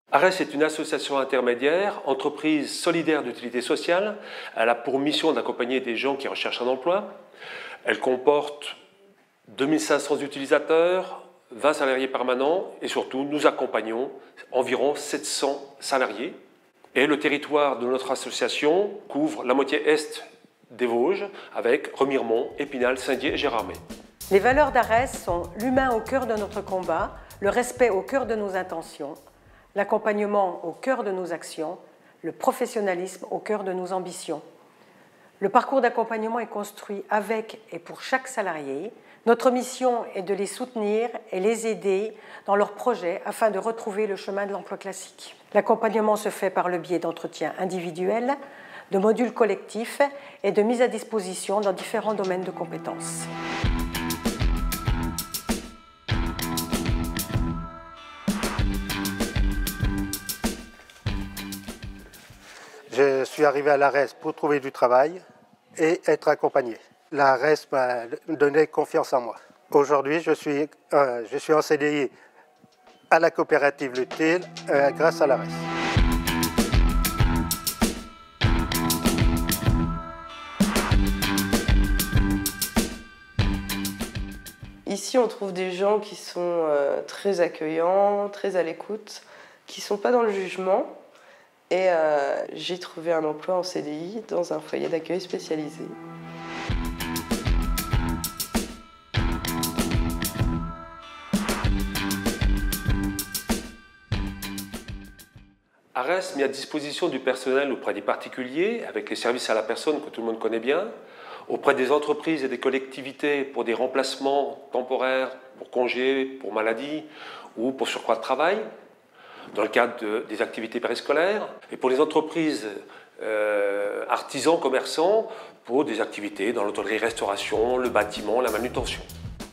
ARES est une association intermédiaire, entreprise solidaire d'utilité sociale. Elle a pour mission d'accompagner des gens qui recherchent un emploi. Elle comporte 2500 utilisateurs, 20 salariés permanents et surtout nous accompagnons environ 700 salariés. Et le territoire de notre association couvre la moitié est des Vosges avec Remiremont, Épinal, Saint-Dié et Gérardmer. Les valeurs d'ARES sont l'humain au cœur de notre combat, le respect au cœur de nos intentions, l'accompagnement au cœur de nos actions, le professionnalisme au cœur de nos ambitions. Le parcours d'accompagnement est construit avec et pour chaque salarié. Notre mission est de les soutenir et les aider dans leurs projets afin de retrouver le chemin de l'emploi classique. L'accompagnement se fait par le biais d'entretiens individuels, de modules collectifs et de mise à disposition dans différents domaines de compétences. Je suis arrivé à l'ARES pour trouver du travail et être accompagné. L'ARES m'a donné confiance en moi. Aujourd'hui, je suis en CDI à la coopérative Lutil grâce à l'ARES. Ici, on trouve des gens qui sont très accueillants, très à l'écoute, qui ne sont pas dans le jugement. Et j'ai trouvé un emploi en CDI dans un foyer d'accueil spécialisé. ARES met à disposition du personnel auprès des particuliers, avec les services à la personne que tout le monde connaît bien, auprès des entreprises et des collectivités pour des remplacements temporaires, pour congés, pour maladie ou pour surcroît de travail, dans le cadre des activités périscolaires, et pour les entreprises artisans, commerçants, pour des activités dans l'hôtellerie-restauration, le bâtiment, la manutention.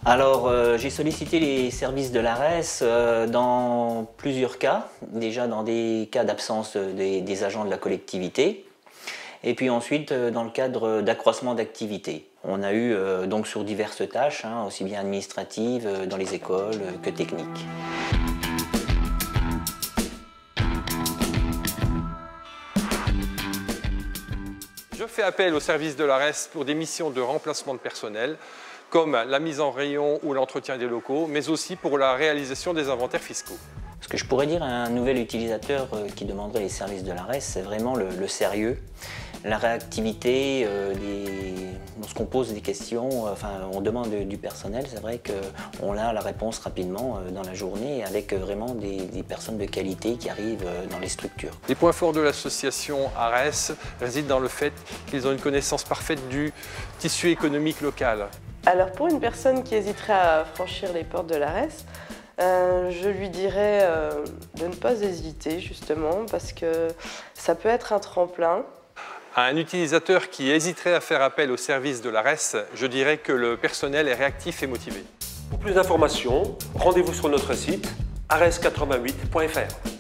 Alors, j'ai sollicité les services de l'ARES dans plusieurs cas. Déjà dans des cas d'absence des agents de la collectivité, et puis ensuite dans le cadre d'accroissement d'activité. On a eu donc sur diverses tâches, aussi bien administratives, dans les écoles que techniques. Je fais appel au service de l'ARES pour des missions de remplacement de personnel, comme la mise en rayon ou l'entretien des locaux, mais aussi pour la réalisation des inventaires fiscaux. Ce que je pourrais dire à un nouvel utilisateur qui demanderait les services de l'ARES, c'est vraiment le sérieux, la réactivité, lorsqu'on pose des questions, on demande du personnel, c'est vrai qu'on a la réponse rapidement dans la journée avec vraiment des personnes de qualité qui arrivent dans les structures. Les points forts de l'association ARES résident dans le fait qu'ils ont une connaissance parfaite du tissu économique local. Alors pour une personne qui hésiterait à franchir les portes de l'ARES, je lui dirais de ne pas hésiter justement parce que ça peut être un tremplin. À un utilisateur qui hésiterait à faire appel au service de l'ARES, je dirais que le personnel est réactif et motivé. Pour plus d'informations, rendez-vous sur notre site ares88.fr.